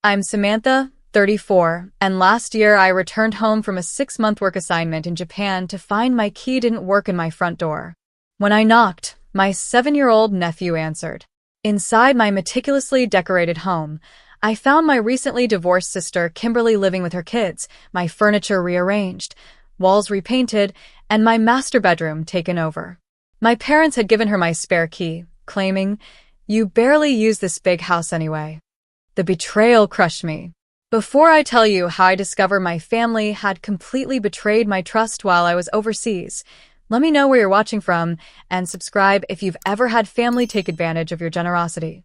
I'm Samantha, 34, and last year I returned home from a 6-month work assignment in Japan to find my key didn't work in my front door. When I knocked, my 7-year-old nephew answered. Inside my meticulously decorated home, I found my recently divorced sister Kimberly living with her kids, my furniture rearranged, walls repainted, and my master bedroom taken over. My parents had given her my spare key, claiming, "You barely use this big house anyway." The betrayal crushed me. Before I tell you how I discovered my family had completely betrayed my trust while I was overseas, let me know where you're watching from and subscribe if you've ever had family take advantage of your generosity.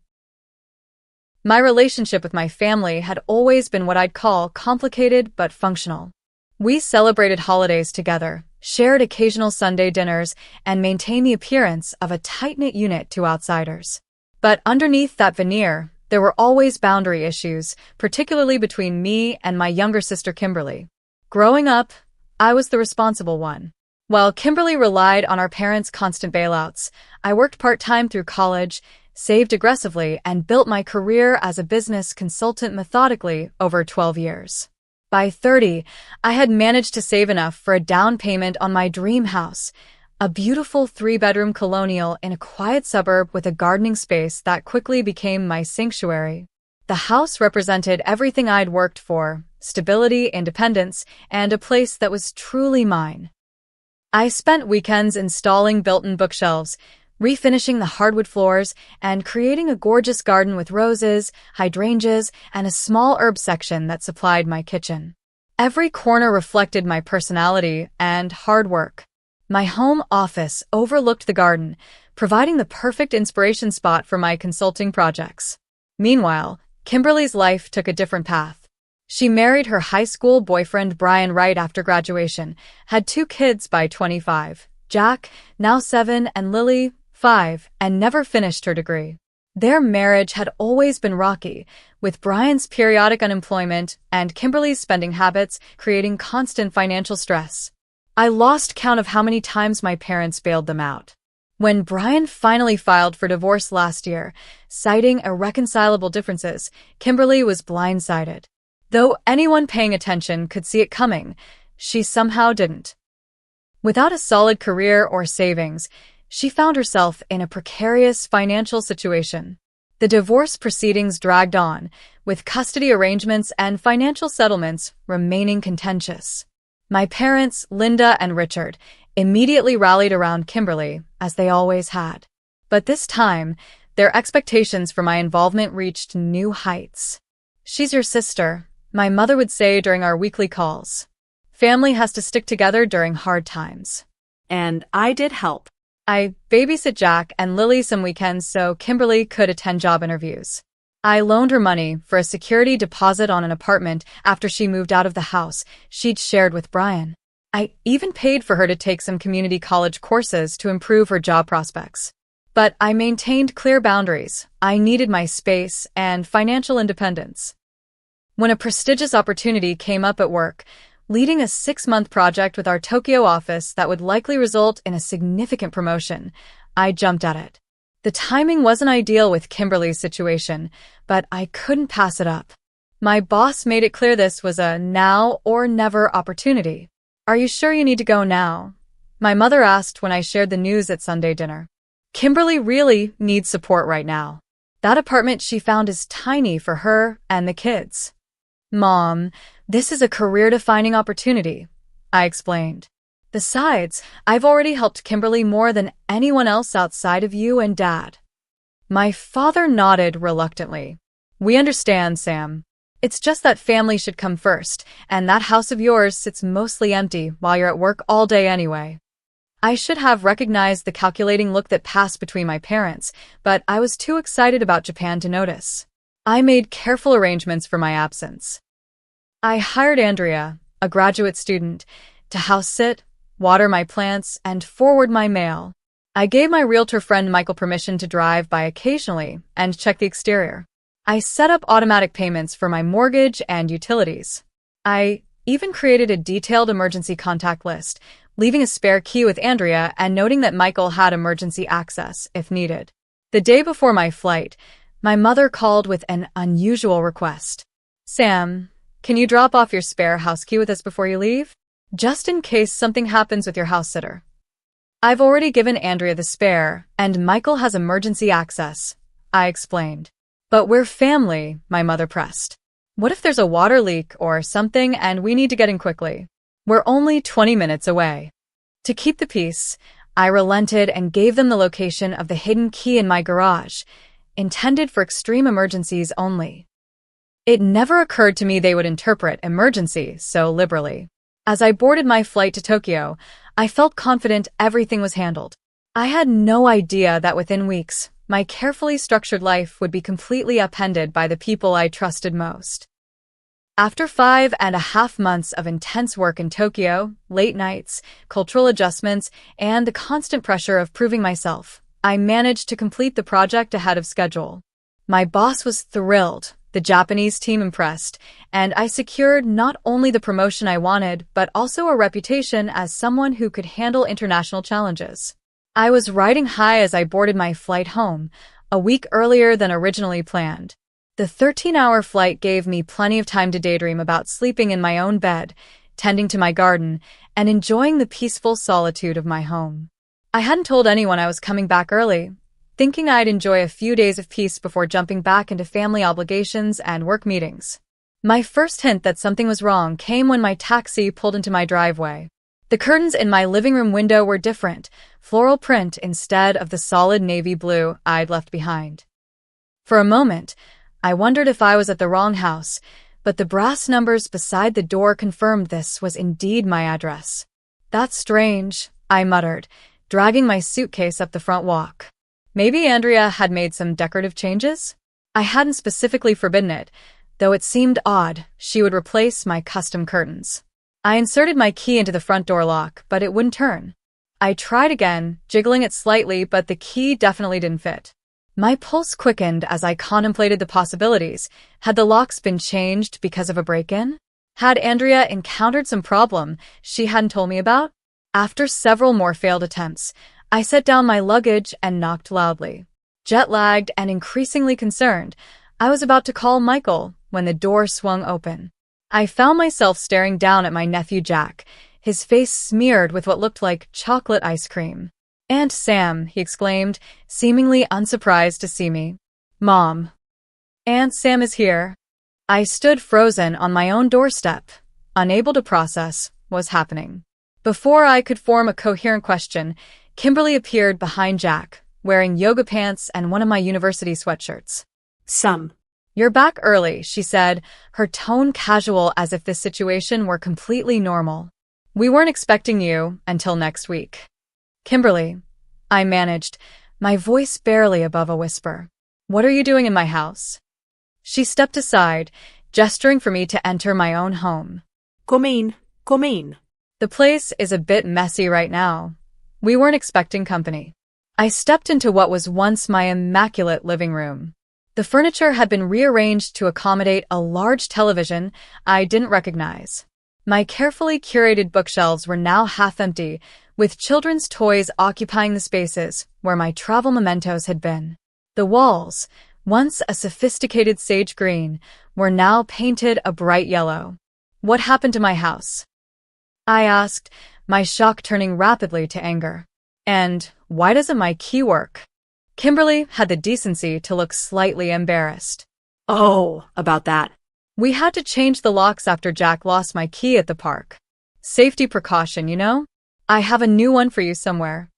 My relationship with my family had always been what I'd call complicated but functional. We celebrated holidays together, shared occasional Sunday dinners, and maintained the appearance of a tight-knit unit to outsiders. But underneath that veneer, there were always boundary issues, particularly between me and my younger sister Kimberly. Growing up, I was the responsible one. While Kimberly relied on our parents' constant bailouts, I worked part-time through college, saved aggressively, and built my career as a business consultant methodically over 12 years. By 30, I had managed to save enough for a down payment on my dream house, a beautiful 3-bedroom colonial in a quiet suburb with a gardening space that quickly became my sanctuary. The house represented everything I'd worked for: stability, independence, and a place that was truly mine. I spent weekends installing built-in bookshelves, refinishing the hardwood floors, and creating a gorgeous garden with roses, hydrangeas, and a small herb section that supplied my kitchen. Every corner reflected my personality and hard work. My home office overlooked the garden, providing the perfect inspiration spot for my consulting projects. Meanwhile, Kimberly's life took a different path. She married her high school boyfriend Brian right after graduation, had 2 kids by 25, Jack, now 7, and Lily, 5, and never finished her degree. Their marriage had always been rocky, with Brian's periodic unemployment and Kimberly's spending habits creating constant financial stress. I lost count of how many times my parents bailed them out. When Brian finally filed for divorce last year, citing irreconcilable differences, Kimberly was blindsided. Though anyone paying attention could see it coming, she somehow didn't. Without a solid career or savings, she found herself in a precarious financial situation. The divorce proceedings dragged on, with custody arrangements and financial settlements remaining contentious. My parents, Linda and Richard, immediately rallied around Kimberly, as they always had. But this time, their expectations for my involvement reached new heights. "She's your sister," my mother would say during our weekly calls. "Family has to stick together during hard times." And I did help. I babysit Jack and Lily some weekends so Kimberly could attend job interviews. I loaned her money for a security deposit on an apartment after she moved out of the house she'd shared with Brian. I even paid for her to take some community college courses to improve her job prospects. But I maintained clear boundaries. I needed my space and financial independence. When a prestigious opportunity came up at work, leading a 6-month project with our Tokyo office that would likely result in a significant promotion, I jumped at it. The timing wasn't ideal with Kimberly's situation, but I couldn't pass it up. My boss made it clear this was a now or never opportunity. "Are you sure you need to go now?" my mother asked when I shared the news at Sunday dinner. "Kimberly really needs support right now. That apartment she found is tiny for her and the kids." "Mom, this is a career-defining opportunity," I explained. "Besides, I've already helped Kimberly more than anyone else outside of you and Dad." My father nodded reluctantly. "We understand, Sam. It's just that family should come first, and that house of yours sits mostly empty while you're at work all day anyway." I should have recognized the calculating look that passed between my parents, but I was too excited about Japan to notice. I made careful arrangements for my absence. I hired Andrea, a graduate student, to house sit, water my plants, and forward my mail. I gave my realtor friend Michael permission to drive by occasionally and check the exterior. I set up automatic payments for my mortgage and utilities. I even created a detailed emergency contact list, leaving a spare key with Andrea and noting that Michael had emergency access if needed. The day before my flight, my mother called with an unusual request. Sam, can you drop off your spare house key with us before you leave? Just in case something happens with your house sitter. I've already given Andrea the spare, and Michael has emergency access, I explained. But we're family, my mother pressed. What if there's a water leak or something and we need to get in quickly? We're only 20 minutes away. To keep the peace, I relented and gave them the location of the hidden key in my garage, intended for extreme emergencies only. It never occurred to me they would interpret emergency so liberally. As I boarded my flight to Tokyo, I felt confident everything was handled. I had no idea that within weeks, my carefully structured life would be completely upended by the people I trusted most. After 5.5 months of intense work in Tokyo, late nights, cultural adjustments, and the constant pressure of proving myself, I managed to complete the project ahead of schedule. My boss was thrilled, the Japanese team impressed, and I secured not only the promotion I wanted, but also a reputation as someone who could handle international challenges. I was riding high as I boarded my flight home, a week earlier than originally planned. The 13-hour flight gave me plenty of time to daydream about sleeping in my own bed, tending to my garden, and enjoying the peaceful solitude of my home. I hadn't told anyone I was coming back early, thinking I'd enjoy a few days of peace before jumping back into family obligations and work meetings. My first hint that something was wrong came when my taxi pulled into my driveway. The curtains in my living room window were different, floral print instead of the solid navy blue I'd left behind. For a moment, I wondered if I was at the wrong house, but the brass numbers beside the door confirmed this was indeed my address. That's strange, I muttered, dragging my suitcase up the front walk. Maybe Andrea had made some decorative changes? I hadn't specifically forbidden it, though it seemed odd she would replace my custom curtains. I inserted my key into the front door lock, but it wouldn't turn. I tried again, jiggling it slightly, but the key definitely didn't fit. My pulse quickened as I contemplated the possibilities. Had the locks been changed because of a break-in? Had Andrea encountered some problem she hadn't told me about? After several more failed attempts, I set down my luggage and knocked loudly. Jet-lagged and increasingly concerned, I was about to call Michael when the door swung open. I found myself staring down at my nephew Jack, his face smeared with what looked like chocolate ice cream. "Aunt Sam," he exclaimed, seemingly unsurprised to see me. "Mom. Aunt Sam is here." I stood frozen on my own doorstep, unable to process what was happening. Before I could form a coherent question, Kimberly appeared behind Jack, wearing yoga pants and one of my university sweatshirts. "You're back early," she said, her tone casual as if this situation were completely normal. "We weren't expecting you until next week." "Kimberly," I managed, my voice barely above a whisper. "What are you doing in my house?" She stepped aside, gesturing for me to enter my own home. Come in. "The place is a bit messy right now. We weren't expecting company." I stepped into what was once my immaculate living room. The furniture had been rearranged to accommodate a large television I didn't recognize. My carefully curated bookshelves were now half empty, with children's toys occupying the spaces where my travel mementos had been. The walls, once a sophisticated sage green, were now painted a bright yellow. "What happened to my house?" I asked, my shock turning rapidly to anger. "And why doesn't my key work?" Kimberly had the decency to look slightly embarrassed. "Oh, about that. "We had to change the locks after Jack lost my key at the park. Safety precaution, you know? I have a new one for you somewhere."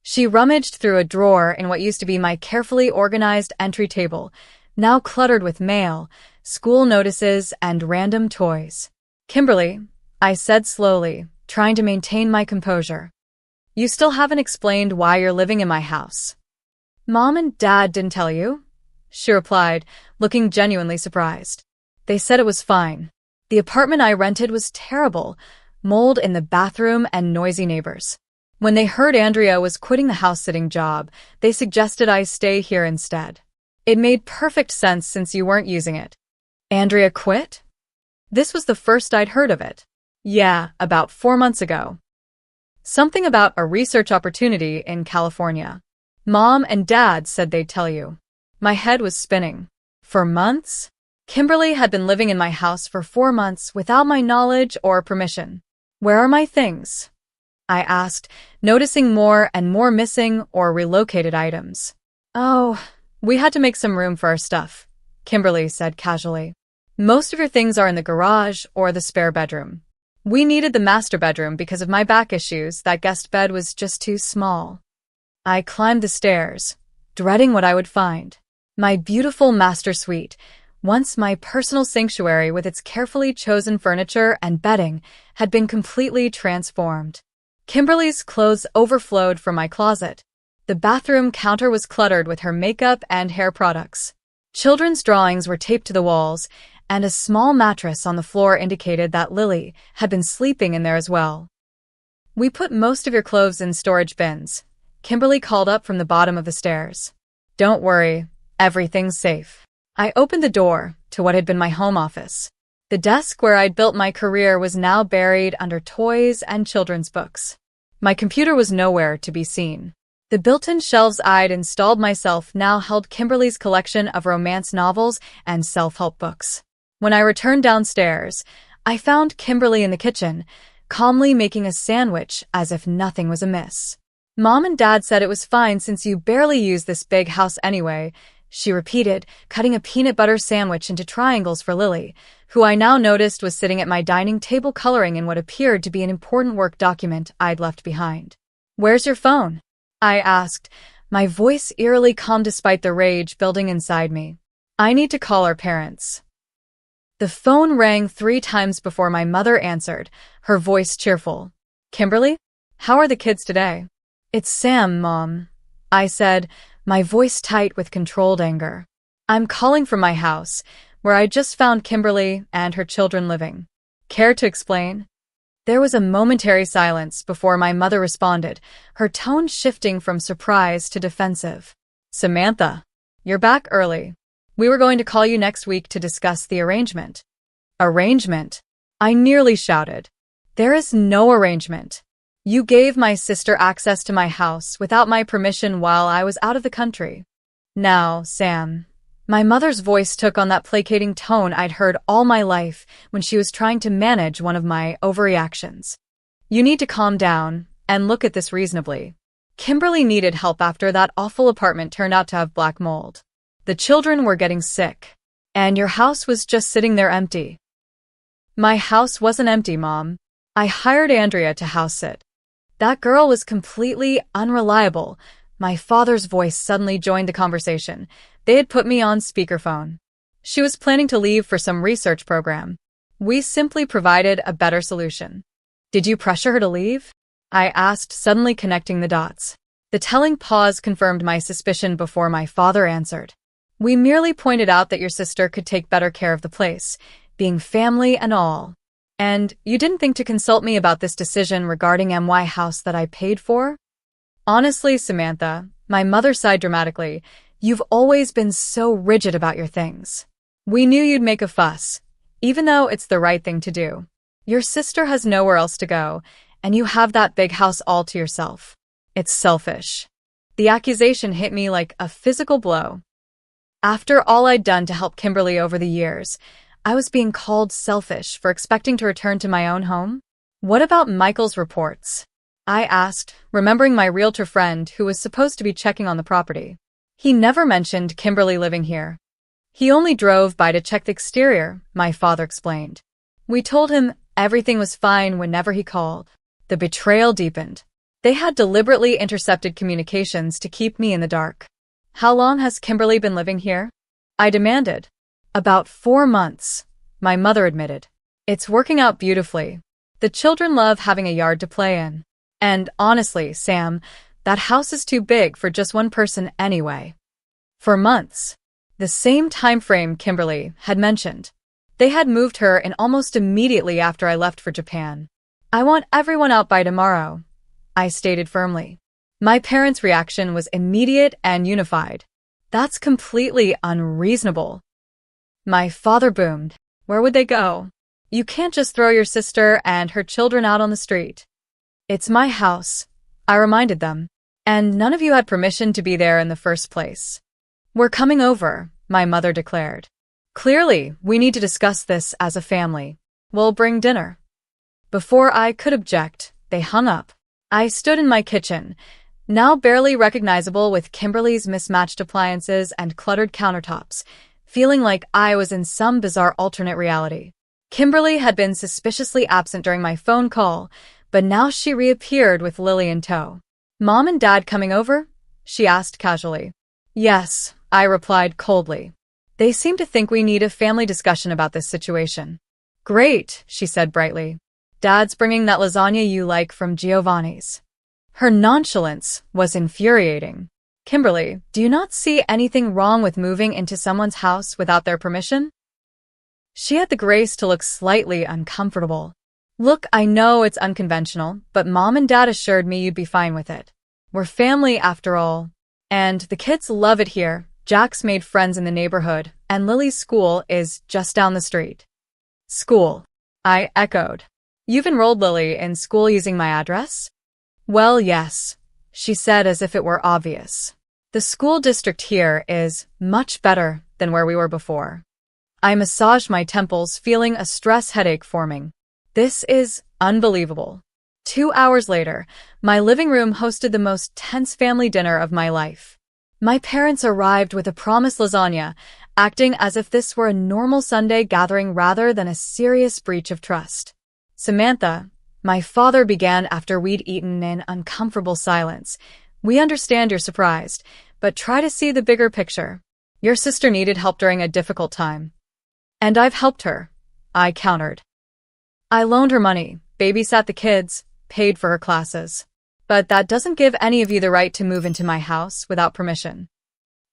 She rummaged through a drawer in what used to be my carefully organized entry table, now cluttered with mail, school notices, and random toys. "Kimberly," I said slowly, trying to maintain my composure. "You still haven't explained why you're living in my house." "Mom and Dad didn't tell you?" she replied, looking genuinely surprised. "They said it was fine. The apartment I rented was terrible, mold in the bathroom and noisy neighbors. When they heard Andrea was quitting the house-sitting job, they suggested I stay here instead. It made perfect sense since you weren't using it." "Andrea quit?" This was the first I'd heard of it. "Yeah, about 4 months ago. Something about a research opportunity in California. Mom and Dad said they'd tell you." My head was spinning. "For months?" Kimberly had been living in my house for 4 months without my knowledge or permission. Where are my things? I asked, noticing more and more missing or relocated items. Oh, we had to make some room for our stuff, Kimberly said casually. Most of your things are in the garage or the spare bedroom. We needed the master bedroom because of my back issues. That guest bed was just too small. I climbed the stairs, dreading what I would find. My beautiful master suite, once my personal sanctuary with its carefully chosen furniture and bedding, had been completely transformed. Kimberly's clothes overflowed from my closet. The bathroom counter was cluttered with her makeup and hair products. Children's drawings were taped to the walls, and a small mattress on the floor indicated that Lily had been sleeping in there as well. We put most of your clothes in storage bins, Kimberly called up from the bottom of the stairs. Don't worry, everything's safe. I opened the door to what had been my home office. The desk where I'd built my career was now buried under toys and children's books. My computer was nowhere to be seen. The built-in shelves I'd installed myself now held Kimberly's collection of romance novels and self-help books. When I returned downstairs, I found Kimberly in the kitchen, calmly making a sandwich as if nothing was amiss. Mom and Dad said it was fine since you barely use this big house anyway, she repeated, cutting a peanut butter sandwich into triangles for Lily, who I now noticed was sitting at my dining table coloring in what appeared to be an important work document I'd left behind. Where's your phone? I asked, my voice eerily calm despite the rage building inside me. I need to call our parents. The phone rang 3 times before my mother answered, her voice cheerful. Kimberly? How are the kids today? It's Sam, Mom, I said, my voice tight with controlled anger. I'm calling from my house, where I just found Kimberly and her children living. Care to explain? There was a momentary silence before my mother responded, her tone shifting from surprise to defensive. Samantha, you're back early. We were going to call you next week to discuss the arrangement. Arrangement? I nearly shouted. There is no arrangement. You gave my sister access to my house without my permission while I was out of the country. Now, Sam. My mother's voice took on that placating tone I'd heard all my life when she was trying to manage one of my overreactions. You need to calm down and look at this reasonably. Kimberly needed help after that awful apartment turned out to have black mold. The children were getting sick, and your house was just sitting there empty. My house wasn't empty, Mom. I hired Andrea to house sit. That girl was completely unreliable. My father's voice suddenly joined the conversation. They had put me on speakerphone. She was planning to leave for some research program. We simply provided a better solution. Did you pressure her to leave? I asked, suddenly connecting the dots. The telling pause confirmed my suspicion before my father answered. We merely pointed out that your sister could take better care of the place, being family and all. And you didn't think to consult me about this decision regarding MY house that I paid for? Honestly, Samantha, my mother sighed dramatically, you've always been so rigid about your things. We knew you'd make a fuss, even though it's the right thing to do. Your sister has nowhere else to go, and you have that big house all to yourself. It's selfish. The accusation hit me like a physical blow. After all I'd done to help Kimberly over the years, I was being called selfish for expecting to return to my own home? What about Michael's reports? I asked, remembering my realtor friend who was supposed to be checking on the property. He never mentioned Kimberly living here. He only drove by to check the exterior, my father explained. We told him everything was fine whenever he called. The betrayal deepened. They had deliberately intercepted communications to keep me in the dark. How long has Kimberly been living here? I demanded. About 4 months, my mother admitted. It's working out beautifully. The children love having a yard to play in. And honestly, Sam, that house is too big for just one person anyway. For months, the same time frame Kimberly had mentioned. They had moved her in almost immediately after I left for Japan. I want everyone out by tomorrow, I stated firmly. My parents' reaction was immediate and unified. That's completely unreasonable. My father boomed. Where would they go? You can't just throw your sister and her children out on the street. It's my house, I reminded them, and none of you had permission to be there in the first place. We're coming over, my mother declared. Clearly, we need to discuss this as a family. We'll bring dinner. Before I could object, they hung up. I stood in my kitchen, now barely recognizable with Kimberly's mismatched appliances and cluttered countertops, feeling like I was in some bizarre alternate reality. Kimberly had been suspiciously absent during my phone call, but now she reappeared with Lily in tow. "Mom and Dad coming over?" she asked casually. "Yes," I replied coldly. "They seem to think we need a family discussion about this situation." "Great," she said brightly. "Dad's bringing that lasagna you like from Giovanni's." Her nonchalance was infuriating. "Kimberly, do you not see anything wrong with moving into someone's house without their permission?" She had the grace to look slightly uncomfortable. "Look, I know it's unconventional, but Mom and Dad assured me you'd be fine with it. We're family after all. And the kids love it here. Jack's made friends in the neighborhood, and Lily's school is just down the street." "School," I echoed. "You've enrolled Lily in school using my address?" "Well, yes," she said as if it were obvious. "The school district here is much better than where we were before." I massaged my temples, feeling a stress headache forming. This is unbelievable. 2 hours later, my living room hosted the most tense family dinner of my life. My parents arrived with a promised lasagna, acting as if this were a normal Sunday gathering rather than a serious breach of trust. "Samantha," my father began after we'd eaten in uncomfortable silence, "we understand you're surprised, but try to see the bigger picture. Your sister needed help during a difficult time. And I've helped her," I countered. "I loaned her money, babysat the kids, paid for her classes. But that doesn't give any of you the right to move into my house without permission."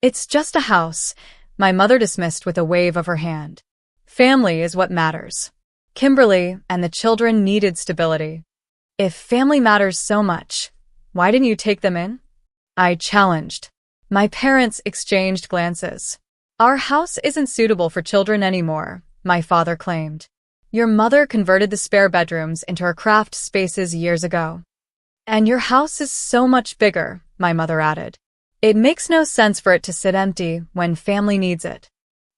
"It's just a house," my mother dismissed with a wave of her hand. "Family is what matters. Kimberly and the children needed stability. If family matters so much, why didn't you take them in?" I challenged. My parents exchanged glances. "Our house isn't suitable for children anymore," my father claimed. "Your mother converted the spare bedrooms into her craft spaces years ago. And your house is so much bigger," my mother added. "It makes no sense for it to sit empty when family needs it."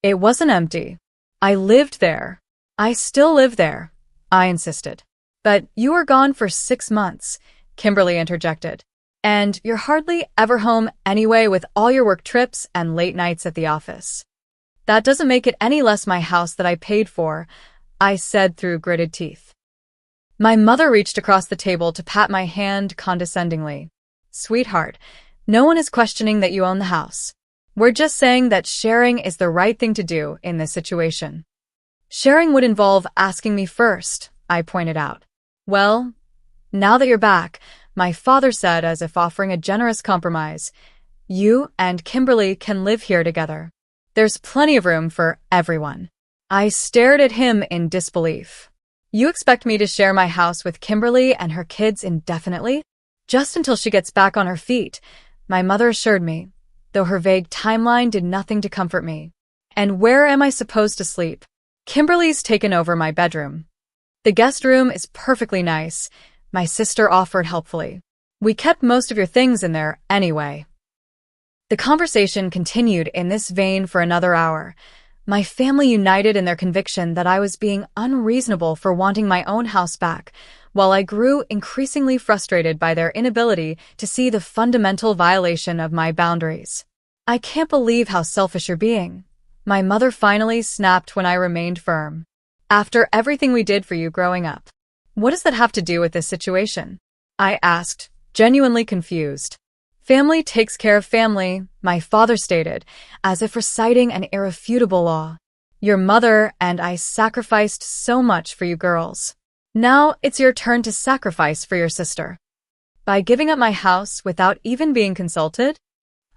"It wasn't empty. I lived there. I still live there," I insisted. "But you were gone for 6 months," Kimberly interjected. "And you're hardly ever home anyway with all your work trips and late nights at the office." "That doesn't make it any less my house that I paid for," I said through gritted teeth. My mother reached across the table to pat my hand condescendingly. "Sweetheart, no one is questioning that you own the house. We're just saying that sharing is the right thing to do in this situation." "Sharing would involve asking me first," I pointed out. "Well, now that you're back," my father said as if offering a generous compromise, "you and Kimberly can live here together. There's plenty of room for everyone." I stared at him in disbelief. "You expect me to share my house with Kimberly and her kids indefinitely? Just until she gets back on her feet," my mother assured me, though her vague timeline did nothing to comfort me. "And where am I supposed to sleep?" "Kimberly's taken over my bedroom. The guest room is perfectly nice," my sister offered helpfully. "We kept most of your things in there anyway." The conversation continued in this vein for another hour, my family united in their conviction that I was being unreasonable for wanting my own house back, while I grew increasingly frustrated by their inability to see the fundamental violation of my boundaries. "I can't believe how selfish you're being," my mother finally snapped when I remained firm. "After everything we did for you growing up. What does that have to do with this situation?" I asked, genuinely confused. "Family takes care of family," my father stated, as if reciting an irrefutable law. "Your mother and I sacrificed so much for you girls. Now it's your turn to sacrifice for your sister." "By giving up my house without even being consulted?"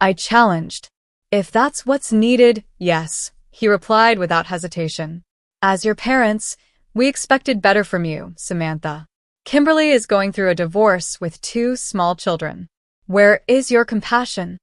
I challenged. "If that's what's needed, yes," he replied without hesitation. "As your parents, we expected better from you, Samantha. Kimberly is going through a divorce with 2 small children. Where is your compassion?"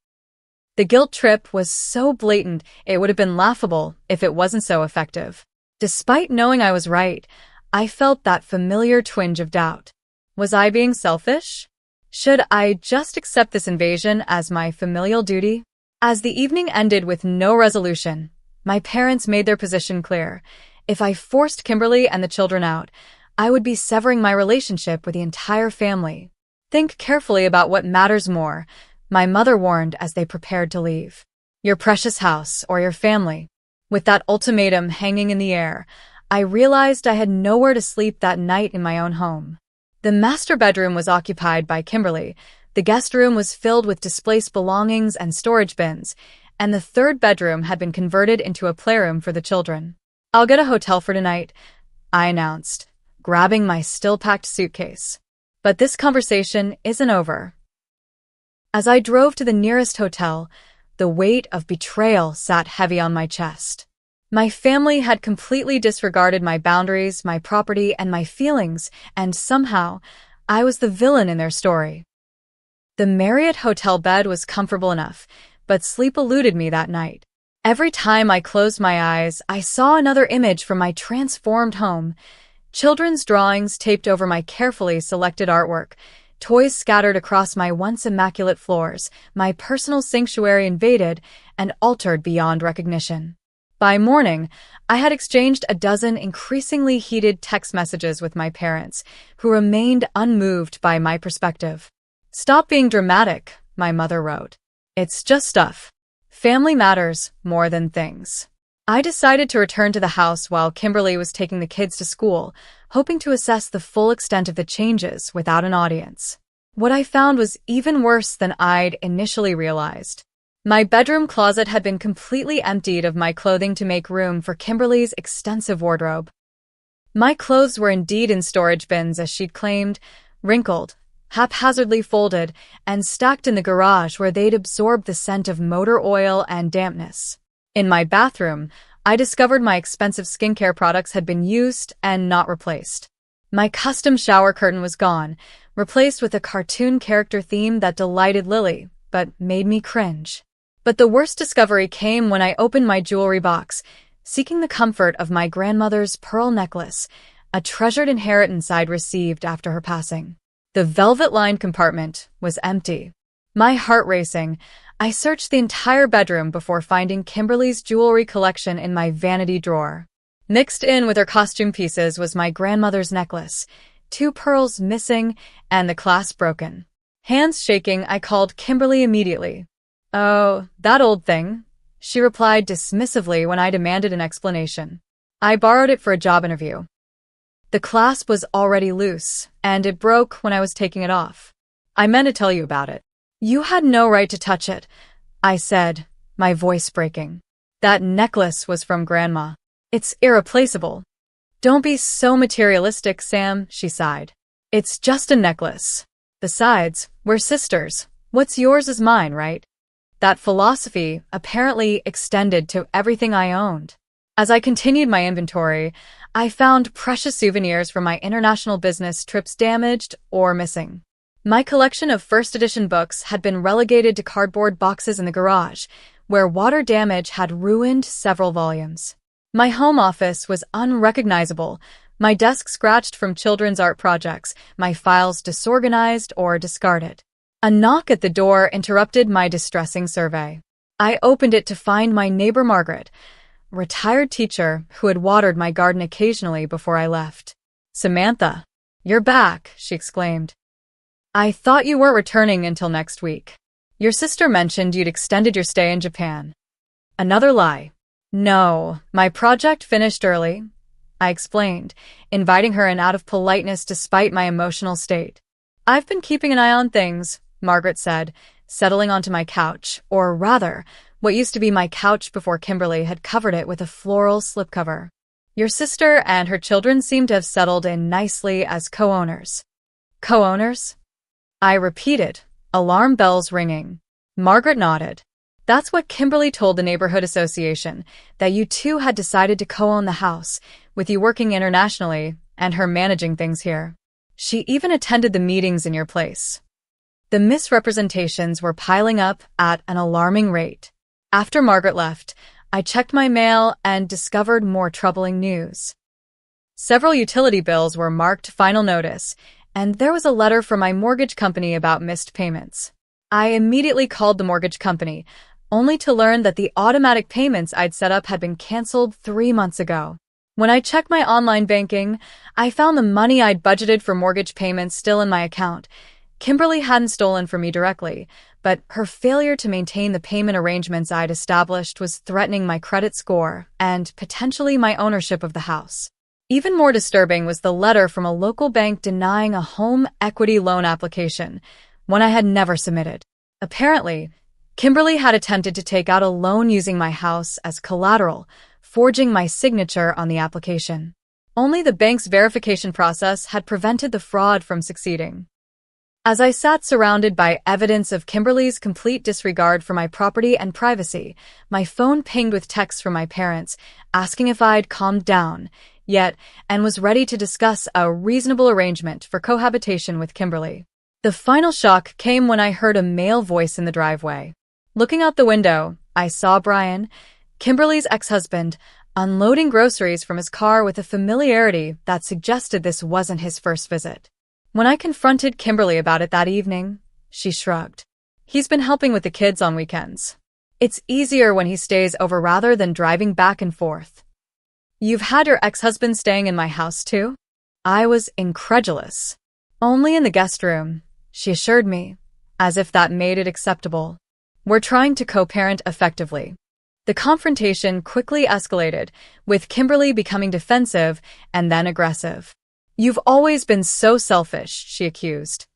The guilt trip was so blatant it would have been laughable if it wasn't so effective. Despite knowing I was right, I felt that familiar twinge of doubt. Was I being selfish? Should I just accept this invasion as my familial duty? As the evening ended with no resolution, My parents made their position clear. If I forced Kimberly and the children out, I would be severing my relationship with the entire family. Think carefully about what matters more, my mother warned as they prepared to leave. Your precious house or your family. With that ultimatum hanging in the air, I realized I had nowhere to sleep that night in my own home. The master bedroom was occupied by Kimberly, the guest room was filled with displaced belongings and storage bins, and the third bedroom had been converted into a playroom for the children. I'll get a hotel for tonight, I announced, grabbing my still-packed suitcase. But this conversation isn't over. As I drove to the nearest hotel, the weight of betrayal sat heavy on my chest. My family had completely disregarded my boundaries, my property, and my feelings, and somehow, I was the villain in their story. The Marriott hotel bed was comfortable enough, but sleep eluded me that night. Every time I closed my eyes, I saw another image from my transformed home. Children's drawings taped over my carefully selected artwork, toys scattered across my once immaculate floors, my personal sanctuary invaded and altered beyond recognition. By morning, I had exchanged a dozen increasingly heated text messages with my parents, who remained unmoved by my perspective. "Stop being dramatic," my mother wrote. "It's just stuff. Family matters more than things." I decided to return to the house while Kimberly was taking the kids to school, hoping to assess the full extent of the changes without an audience. What I found was even worse than I'd initially realized. My bedroom closet had been completely emptied of my clothing to make room for Kimberly's extensive wardrobe. My clothes were indeed in storage bins, as she'd claimed, wrinkled, haphazardly folded, and stacked in the garage where they'd absorbed the scent of motor oil and dampness. In my bathroom, I discovered my expensive skincare products had been used and not replaced. My custom shower curtain was gone, replaced with a cartoon character theme that delighted Lily, but made me cringe. But the worst discovery came when I opened my jewelry box, seeking the comfort of my grandmother's pearl necklace, a treasured inheritance I'd received after her passing. The velvet-lined compartment was empty. My heart racing, I searched the entire bedroom before finding Kimberly's jewelry collection in my vanity drawer. Mixed in with her costume pieces was my grandmother's necklace, 2 pearls missing and the clasp broken. Hands shaking, I called Kimberly immediately. "Oh, that old thing," she replied dismissively when I demanded an explanation. "I borrowed it for a job interview." The clasp was already loose, and it broke when I was taking it off. "I meant to tell you about it." "You had no right to touch it," I said, my voice breaking. "That necklace was from Grandma. It's irreplaceable." "Don't be so materialistic, Sam," she sighed. "It's just a necklace. Besides, we're sisters. What's yours is mine, right?" That philosophy apparently extended to everything I owned. As I continued my inventory, I found precious souvenirs from my international business trips damaged or missing. My collection of first edition books had been relegated to cardboard boxes in the garage, where water damage had ruined several volumes. My home office was unrecognizable, my desk scratched from children's art projects, my files disorganized or discarded. A knock at the door interrupted my distressing survey. I opened it to find my neighbor Margaret, a retired teacher who had watered my garden occasionally before I left. "Samantha, you're back," she exclaimed. "I thought you weren't returning until next week. Your sister mentioned you'd extended your stay in Japan." Another lie. "No, my project finished early," I explained, inviting her in out of politeness despite my emotional state. "I've been keeping an eye on things," Margaret said, settling onto my couch, or rather, what used to be my couch before Kimberly had covered it with a floral slipcover. "Your sister and her children seem to have settled in nicely as co-owners." "Co-owners?" I repeated, alarm bells ringing. Margaret nodded. "That's what Kimberly told the neighborhood association, that you two had decided to co-own the house, with you working internationally and her managing things here. She even attended the meetings in your place." The misrepresentations were piling up at an alarming rate. After Margaret left, I checked my mail and discovered more troubling news. Several utility bills were marked final notice, and there was a letter from my mortgage company about missed payments. I immediately called the mortgage company, only to learn that the automatic payments I'd set up had been canceled 3 months ago. When I checked my online banking, I found the money I'd budgeted for mortgage payments still in my account. Kimberly hadn't stolen from me directly, but her failure to maintain the payment arrangements I'd established was threatening my credit score and potentially my ownership of the house. Even more disturbing was the letter from a local bank denying a home equity loan application, one I had never submitted. Apparently, Kimberly had attempted to take out a loan using my house as collateral, forging my signature on the application. Only the bank's verification process had prevented the fraud from succeeding. As I sat surrounded by evidence of Kimberly's complete disregard for my property and privacy, my phone pinged with texts from my parents, asking if I'd calmed down, and was ready to discuss a reasonable arrangement for cohabitation with Kimberly. The final shock came when I heard a male voice in the driveway. Looking out the window, I saw Brian, Kimberly's ex-husband, unloading groceries from his car with a familiarity that suggested this wasn't his first visit. When I confronted Kimberly about it that evening, she shrugged. He's been helping with the kids on weekends. It's easier when he stays over rather than driving back and forth. You've had your ex-husband staying in my house too? I was incredulous. Only in the guest room, she assured me, as if that made it acceptable. We're trying to co-parent effectively. The confrontation quickly escalated, with Kimberly becoming defensive and then aggressive. You've always been so selfish, she accused.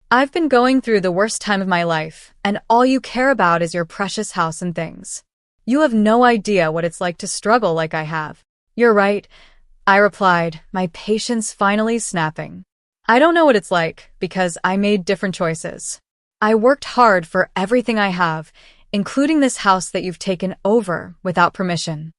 I've been going through the worst time of my life, and all you care about is your precious house and things. You have no idea what it's like to struggle like I have. You're right, I replied, my patience finally snapping. I don't know what it's like, because I made different choices. I worked hard for everything I have, including this house that you've taken over without permission.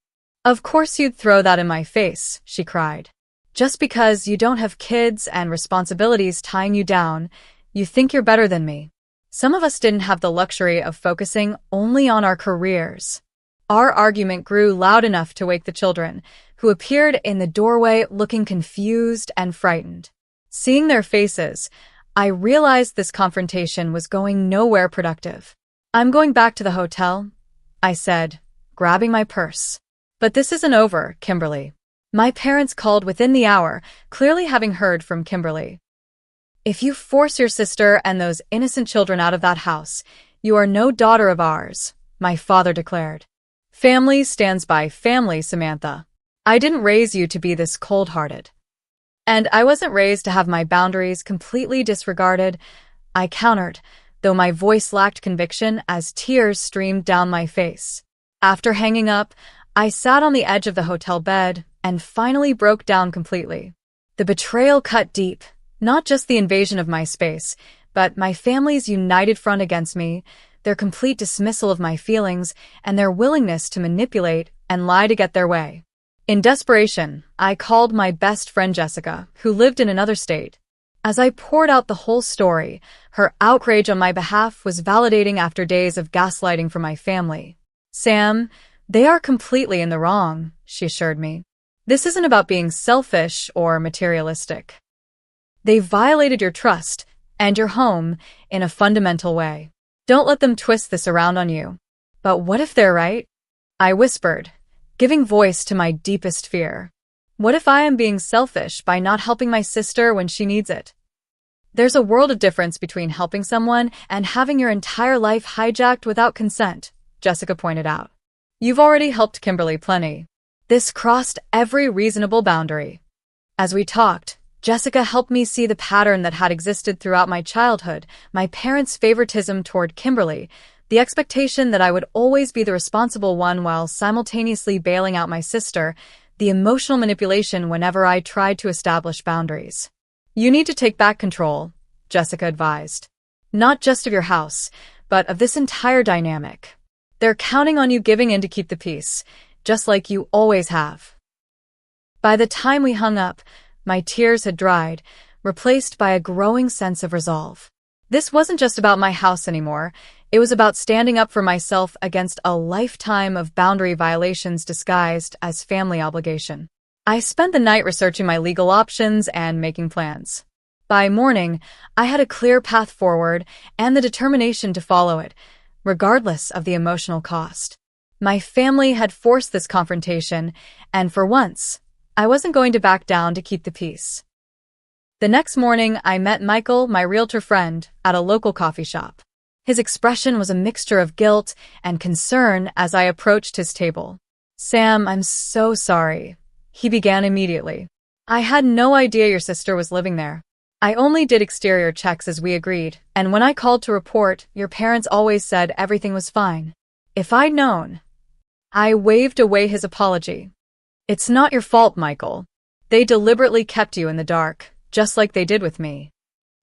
Of course you'd throw that in my face, she cried. Just because you don't have kids and responsibilities tying you down, you think you're better than me. Some of us didn't have the luxury of focusing only on our careers. Our argument grew loud enough to wake the children, who appeared in the doorway looking confused and frightened. Seeing their faces, I realized this confrontation was going nowhere productive. I'm going back to the hotel, I said, grabbing my purse. But this isn't over, Kimberly. My parents called within the hour, clearly having heard from Kimberly. If you force your sister and those innocent children out of that house, you are no daughter of ours, my father declared. Family stands by family, Samantha. I didn't raise you to be this cold-hearted. And I wasn't raised to have my boundaries completely disregarded, I countered, though my voice lacked conviction as tears streamed down my face. After hanging up, I sat on the edge of the hotel bed and finally broke down completely. The betrayal cut deep, not just the invasion of my space, but my family's united front against me, their complete dismissal of my feelings, and their willingness to manipulate and lie to get their way. In desperation, I called my best friend Jessica, who lived in another state. As I poured out the whole story, her outrage on my behalf was validating after days of gaslighting from my family. Sam, they are completely in the wrong, she assured me. This isn't about being selfish or materialistic. They violated your trust and your home in a fundamental way. Don't let them twist this around on you. But what if they're right? I whispered, giving voice to my deepest fear. What if I am being selfish by not helping my sister when she needs it? There's a world of difference between helping someone and having your entire life hijacked without consent, Jessica pointed out. You've already helped Kimberly plenty. This crossed every reasonable boundary. As we talked, Jessica helped me see the pattern that had existed throughout my childhood, my parents' favoritism toward Kimberly, the expectation that I would always be the responsible one while simultaneously bailing out my sister, the emotional manipulation whenever I tried to establish boundaries. You need to take back control, Jessica advised. Not just of your house, but of this entire dynamic. They're counting on you giving in to keep the peace, just like you always have. By the time we hung up, my tears had dried, replaced by a growing sense of resolve. This wasn't just about my house anymore. It was about standing up for myself against a lifetime of boundary violations disguised as family obligation. I spent the night researching my legal options and making plans. By morning, I had a clear path forward and the determination to follow it, regardless of the emotional cost. My family had forced this confrontation, and for once, I wasn't going to back down to keep the peace. The next morning, I met Michael, my realtor friend, at a local coffee shop. His expression was a mixture of guilt and concern as I approached his table. "Sam, I'm so sorry," he began immediately. "I had no idea your sister was living there. I only did exterior checks as we agreed, and when I called to report, your parents always said everything was fine. If I'd known..." I waved away his apology. "It's not your fault, Michael. They deliberately kept you in the dark, just like they did with me."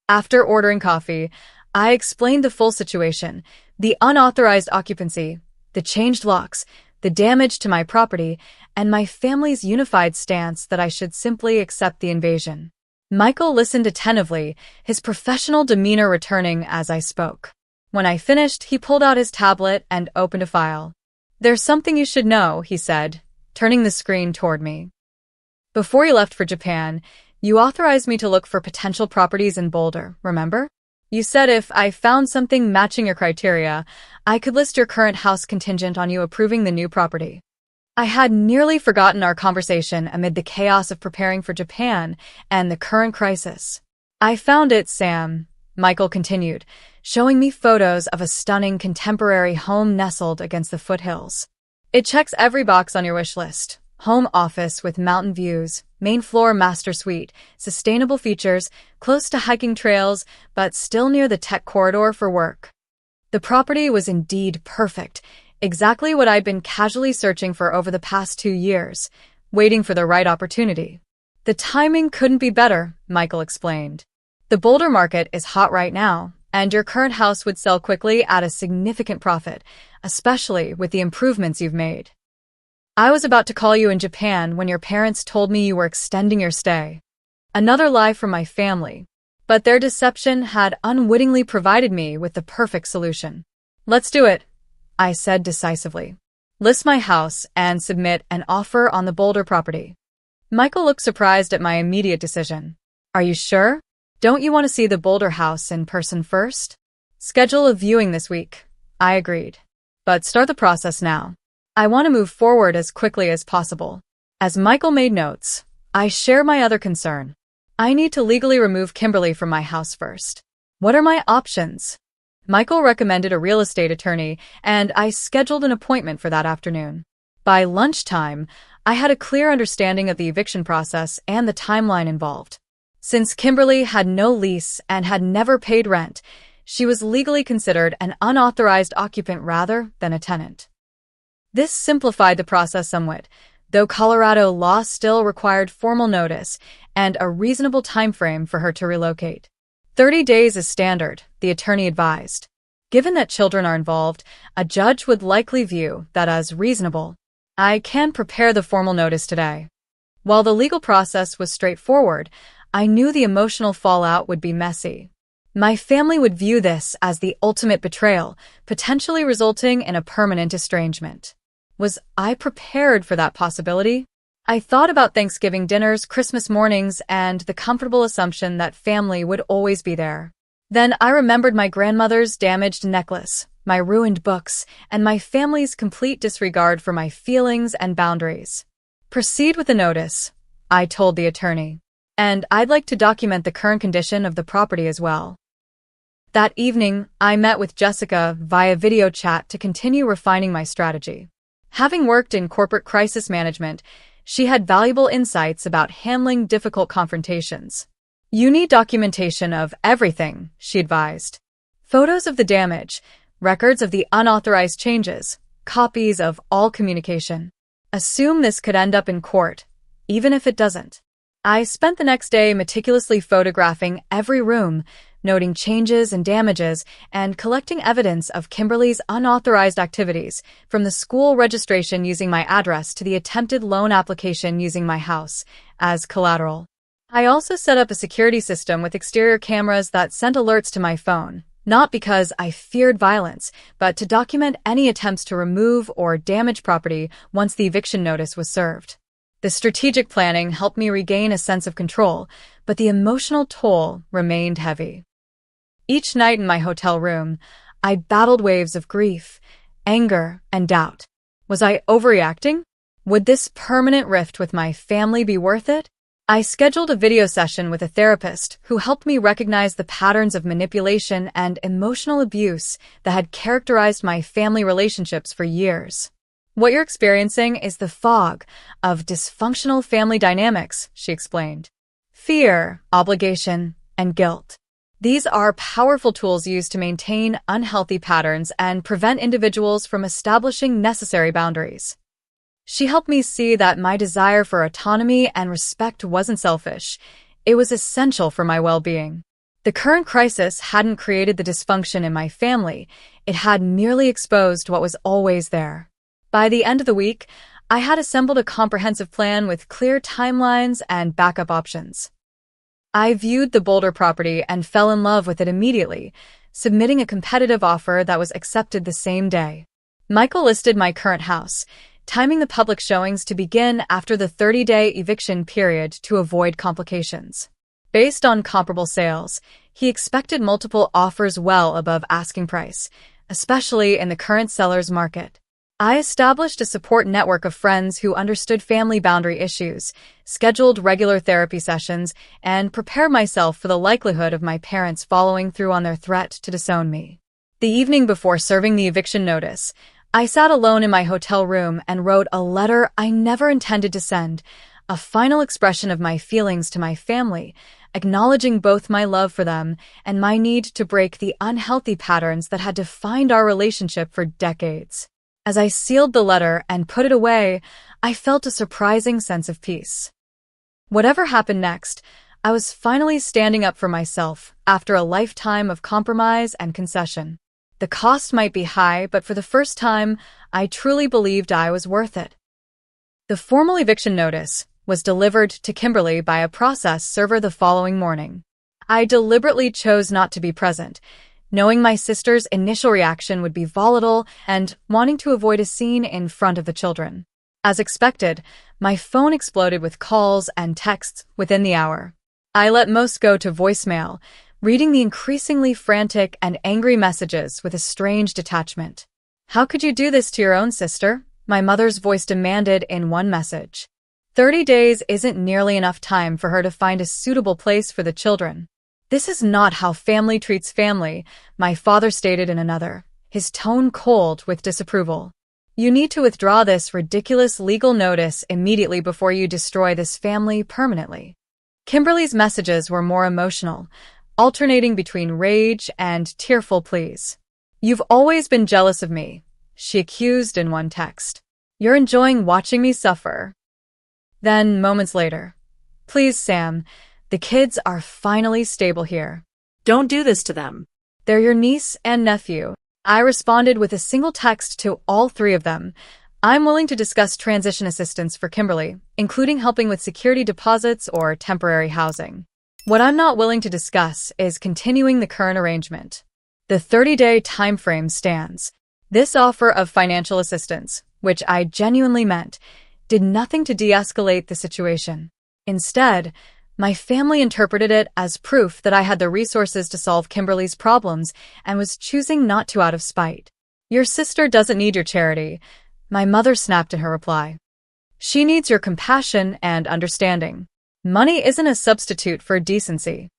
After ordering coffee, I explained the full situation: the unauthorized occupancy, the changed locks, the damage to my property, and my family's unified stance that I should simply accept the invasion. Michael listened attentively, his professional demeanor returning as I spoke. When I finished, he pulled out his tablet and opened a file. "There's something you should know," he said, turning the screen toward me. "Before you left for Japan, you authorized me to look for potential properties in Boulder, remember? You said if I found something matching your criteria, I could list your current house contingent on you approving the new property." I had nearly forgotten our conversation amid the chaos of preparing for Japan and the current crisis. "I found it, Sam," Michael continued, showing me photos of a stunning contemporary home nestled against the foothills. "It checks every box on your wish list. Home office with mountain views, main floor master suite, sustainable features, close to hiking trails, but still near the tech corridor for work." The property was indeed perfect, exactly what I'd been casually searching for over the past 2 years, waiting for the right opportunity. "The timing couldn't be better," Michael explained. "The Boulder market is hot right now, and your current house would sell quickly at a significant profit, especially with the improvements you've made. I was about to call you in Japan when your parents told me you were extending your stay. Another lie from my family, but their deception had unwittingly provided me with the perfect solution." "Let's do it," I said decisively. "List my house and submit an offer on the Boulder property." Michael looked surprised at my immediate decision. "Are you sure? Don't you want to see the Boulder house in person first?" "Schedule a viewing this week," I agreed. "But start the process now. I want to move forward as quickly as possible." As Michael made notes, I share my other concern. I need to legally remove Kimberly from my house first. What are my options? Michael recommended a real estate attorney, and I scheduled an appointment for that afternoon. By lunchtime, I had a clear understanding of the eviction process and the timeline involved. Since Kimberly had no lease and had never paid rent, she was legally considered an unauthorized occupant rather than a tenant. This simplified the process somewhat, though Colorado law still required formal notice and a reasonable timeframe for her to relocate. 30 days is standard, the attorney advised. Given that children are involved, a judge would likely view that as reasonable. I can prepare the formal notice today. While the legal process was straightforward, I knew the emotional fallout would be messy. My family would view this as the ultimate betrayal, potentially resulting in a permanent estrangement. Was I prepared for that possibility? I thought about Thanksgiving dinners, Christmas mornings, and the comfortable assumption that family would always be there. Then I remembered my grandmother's damaged necklace, my ruined books, and my family's complete disregard for my feelings and boundaries. "Proceed with the notice," I told the attorney. "And I'd like to document the current condition of the property as well." That evening, I met with Jessica via video chat to continue refining my strategy. Having worked in corporate crisis management, she had valuable insights about handling difficult confrontations. "You need documentation of everything," she advised. "Photos of the damage, records of the unauthorized changes, copies of all communication. Assume this could end up in court, even if it doesn't." I spent the next day meticulously photographing every room, noting changes and damages, and collecting evidence of Kimberly's unauthorized activities, from the school registration using my address to the attempted loan application using my house as collateral. I also set up a security system with exterior cameras that sent alerts to my phone, not because I feared violence, but to document any attempts to remove or damage property once the eviction notice was served. The strategic planning helped me regain a sense of control, but the emotional toll remained heavy. Each night in my hotel room, I battled waves of grief, anger, and doubt. Was I overreacting? Would this permanent rift with my family be worth it? I scheduled a video session with a therapist who helped me recognize the patterns of manipulation and emotional abuse that had characterized my family relationships for years. What you're experiencing is the fog of dysfunctional family dynamics, she explained. Fear, obligation, and guilt. These are powerful tools used to maintain unhealthy patterns and prevent individuals from establishing necessary boundaries. She helped me see that my desire for autonomy and respect wasn't selfish. It was essential for my well-being. The current crisis hadn't created the dysfunction in my family. It had merely exposed what was always there. By the end of the week, I had assembled a comprehensive plan with clear timelines and backup options. I viewed the Boulder property and fell in love with it immediately, submitting a competitive offer that was accepted the same day. Michael listed my current house, timing the public showings to begin after the 30-day eviction period to avoid complications. Based on comparable sales, he expected multiple offers well above asking price, especially in the current seller's market. I established a support network of friends who understood family boundary issues, scheduled regular therapy sessions, and prepared myself for the likelihood of my parents following through on their threat to disown me. The evening before serving the eviction notice, I sat alone in my hotel room and wrote a letter I never intended to send, a final expression of my feelings to my family, acknowledging both my love for them and my need to break the unhealthy patterns that had defined our relationship for decades. As I sealed the letter and put it away, I felt a surprising sense of peace. Whatever happened next, I was finally standing up for myself after a lifetime of compromise and concession. The cost might be high, but for the first time, I truly believed I was worth it. The formal eviction notice was delivered to Kimberly by a process server the following morning. I deliberately chose not to be present, knowing my sister's initial reaction would be volatile and wanting to avoid a scene in front of the children. As expected, my phone exploded with calls and texts within the hour. I let most go to voicemail, reading the increasingly frantic and angry messages with a strange detachment. "How could you do this to your own sister?" my mother's voice demanded in one message. 30 days isn't nearly enough time for her to find a suitable place for the children. "This is not how family treats family," my father stated in another, his tone cold with disapproval. "You need to withdraw this ridiculous legal notice immediately before you destroy this family permanently." Kimberly's messages were more emotional, alternating between rage and tearful pleas. "You've always been jealous of me," she accused in one text. "You're enjoying watching me suffer." Then, moments later, "Please, Sam, the kids are finally stable here. Don't do this to them. They're your niece and nephew." I responded with a single text to all three of them. "I'm willing to discuss transition assistance for Kimberly, including helping with security deposits or temporary housing. What I'm not willing to discuss is continuing the current arrangement." The 30-day timeframe stands. This offer of financial assistance, which I genuinely meant, did nothing to de-escalate the situation. Instead, my family interpreted it as proof that I had the resources to solve Kimberly's problems and was choosing not to out of spite. "Your sister doesn't need your charity," my mother snapped in her reply. "She needs your compassion and understanding. Money isn't a substitute for decency."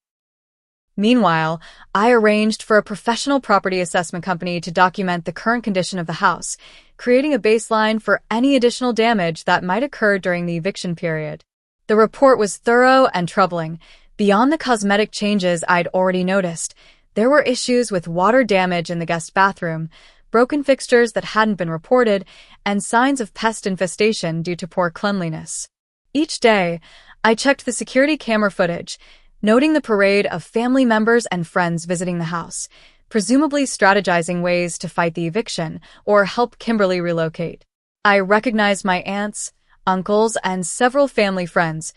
Meanwhile, I arranged for a professional property assessment company to document the current condition of the house, creating a baseline for any additional damage that might occur during the eviction period. The report was thorough and troubling. Beyond the cosmetic changes I'd already noticed, there were issues with water damage in the guest bathroom, broken fixtures that hadn't been reported, and signs of pest infestation due to poor cleanliness. Each day, I checked the security camera footage, noting the parade of family members and friends visiting the house, presumably strategizing ways to fight the eviction or help Kimberly relocate. I recognized my aunts, uncles, and several family friends,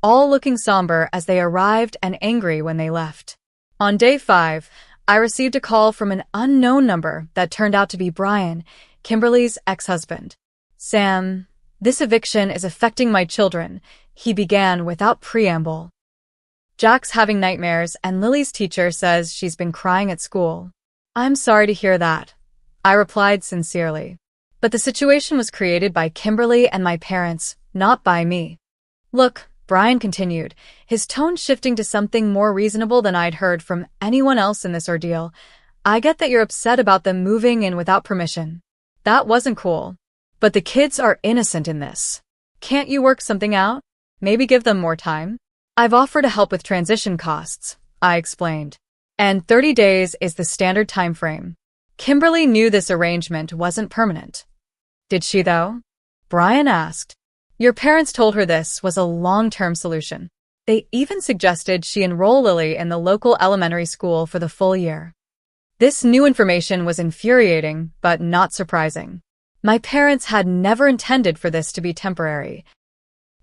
all looking somber as they arrived and angry when they left. On day 5, I received a call from an unknown number that turned out to be Brian, Kimberly's ex-husband. "Sam, this eviction is affecting my children," he began without preamble. "Jack's having nightmares and Lily's teacher says she's been crying at school." I'm sorry to hear that, I replied sincerely. But the situation was created by Kimberly and my parents, not by me. Look, Brian continued, his tone shifting to something more reasonable than I'd heard from anyone else in this ordeal. I get that you're upset about them moving in without permission. That wasn't cool. But the kids are innocent in this. Can't you work something out? Maybe give them more time? I've offered to help with transition costs, I explained. And 30 days is the standard time frame. Kimberly knew this arrangement wasn't permanent. Did she, though? Brian asked. Your parents told her this was a long-term solution. They even suggested she enroll Lily in the local elementary school for the full year. This new information was infuriating, but not surprising. My parents had never intended for this to be temporary.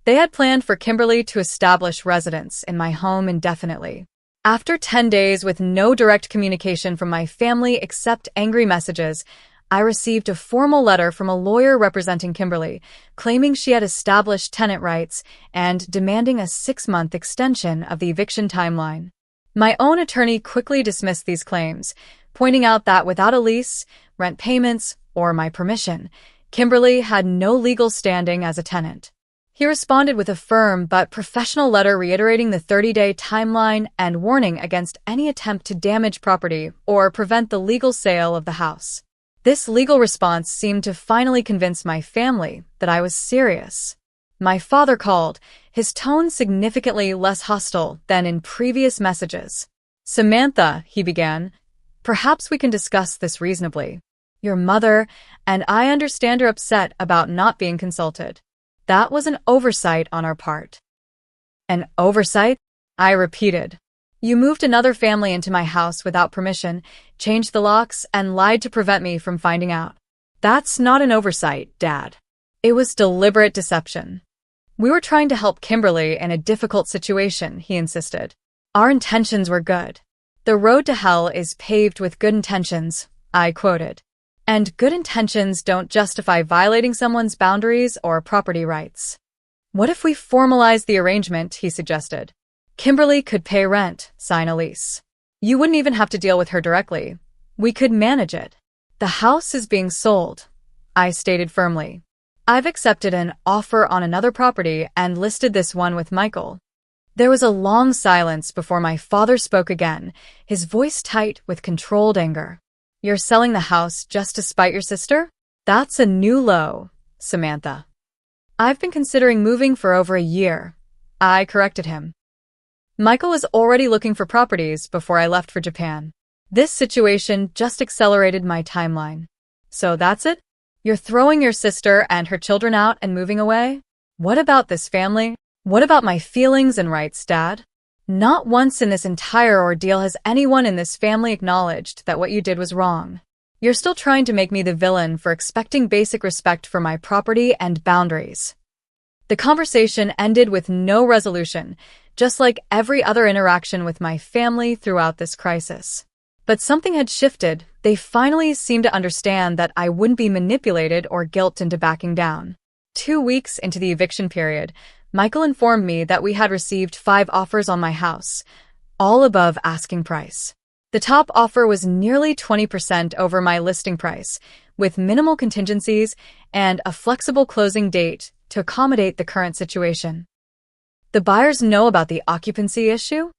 They had planned for Kimberly to establish residence in my home indefinitely. After 10 days with no direct communication from my family except angry messages, I received a formal letter from a lawyer representing Kimberly, claiming she had established tenant rights and demanding a 6-month extension of the eviction timeline. My own attorney quickly dismissed these claims, pointing out that without a lease, rent payments, or my permission, Kimberly had no legal standing as a tenant. He responded with a firm but professional letter reiterating the 30-day timeline and warning against any attempt to damage property or prevent the legal sale of the house. This legal response seemed to finally convince my family that I was serious. My father called, his tone significantly less hostile than in previous messages. Samantha, he began, perhaps we can discuss this reasonably. Your mother, and I understand are upset about not being consulted. That was an oversight on our part. An oversight? I repeated. You moved another family into my house without permission, changed the locks, and lied to prevent me from finding out. That's not an oversight, Dad. It was deliberate deception. We were trying to help Kimberly in a difficult situation, he insisted. Our intentions were good. The road to hell is paved with good intentions, I quoted. And good intentions don't justify violating someone's boundaries or property rights. What if we formalize the arrangement, he suggested. Kimberly could pay rent, sign a lease. You wouldn't even have to deal with her directly. We could manage it. The house is being sold, I stated firmly. I've accepted an offer on another property and listed this one with Michael. There was a long silence before my father spoke again, his voice tight with controlled anger. You're selling the house just to spite your sister? That's a new low, Samantha. I've been considering moving for over a year, I corrected him. Michael was already looking for properties before I left for Japan. This situation just accelerated my timeline. So that's it? You're throwing your sister and her children out and moving away? What about this family? What about my feelings and rights, Dad? Not once in this entire ordeal has anyone in this family acknowledged that what you did was wrong. You're still trying to make me the villain for expecting basic respect for my property and boundaries. The conversation ended with no resolution, just like every other interaction with my family throughout this crisis. But something had shifted. They finally seemed to understand that I wouldn't be manipulated or guilted into backing down. 2 weeks into the eviction period, Michael informed me that we had received 5 offers on my house, all above asking price. The top offer was nearly 20% over my listing price, with minimal contingencies and a flexible closing date to accommodate the current situation. The buyers know about the occupancy issue?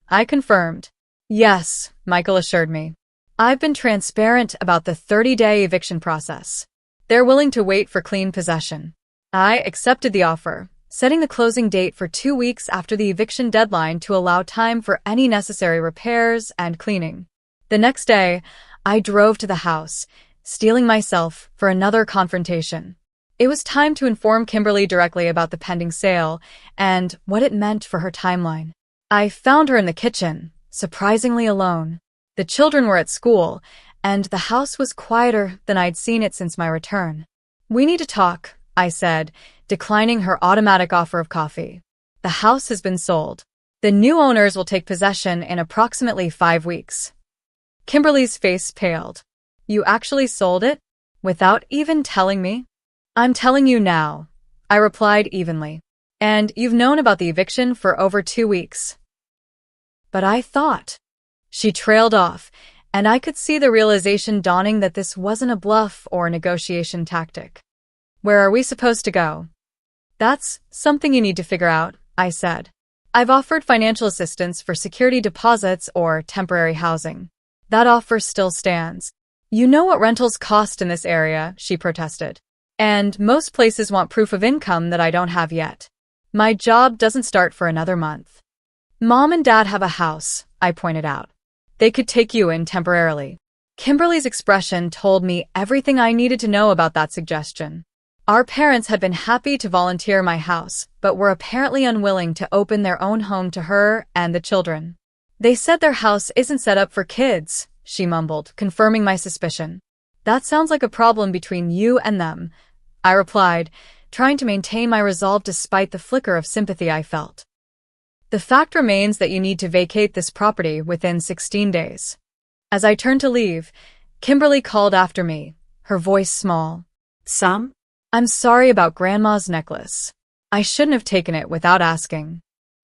I confirmed. Yes, Michael assured me. I've been transparent about the 30-day eviction process. They're willing to wait for clean possession. I accepted the offer, setting the closing date for 2 weeks after the eviction deadline to allow time for any necessary repairs and cleaning. The next day, I drove to the house, steeling myself for another confrontation. It was time to inform Kimberly directly about the pending sale and what it meant for her timeline. I found her in the kitchen, surprisingly alone. The children were at school, and the house was quieter than I'd seen it since my return. We need to talk, I said, declining her automatic offer of coffee. The house has been sold. The new owners will take possession in approximately 5 weeks. Kimberly's face paled. You actually sold it? Without even telling me? I'm telling you now, I replied evenly. And you've known about the eviction for over 2 weeks. But I thought. She trailed off, and I could see the realization dawning that this wasn't a bluff or a negotiation tactic. "Where are we supposed to go?" "That's something you need to figure out," I said. "I've offered financial assistance for security deposits or temporary housing. That offer still stands." "You know what rentals cost in this area," she protested. "And most places want proof of income that I don't have yet. My job doesn't start for another month." "Mom and Dad have a house," I pointed out. "They could take you in temporarily." Kimberly's expression told me everything I needed to know about that suggestion. Our parents had been happy to volunteer my house, but were apparently unwilling to open their own home to her and the children. "They said their house isn't set up for kids," she mumbled, confirming my suspicion. "That sounds like a problem between you and them," I replied, trying to maintain my resolve despite the flicker of sympathy I felt. "The fact remains that you need to vacate this property within 16 days. As I turned to leave, Kimberly called after me, her voice small. Some? "I'm sorry about Grandma's necklace. I shouldn't have taken it without asking."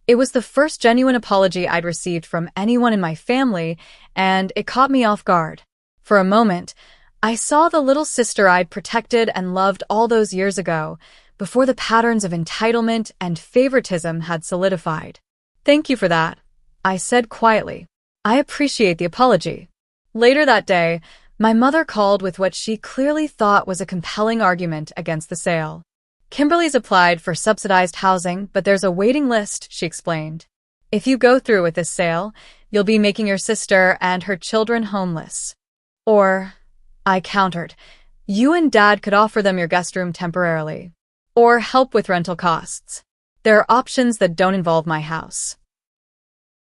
It was the first genuine apology I'd received from anyone in my family, and it caught me off guard. For a moment, I saw the little sister I'd protected and loved all those years ago, before the patterns of entitlement and favoritism had solidified. "Thank you for that," I said quietly. "I appreciate the apology." Later that day, my mother called with what she clearly thought was a compelling argument against the sale. "Kimberly's applied for subsidized housing, but there's a waiting list," she explained. "If you go through with this sale, you'll be making your sister and her children homeless." "Or," I countered, "you and Dad could offer them your guest room temporarily. Or help with rental costs. There are options that don't involve my house."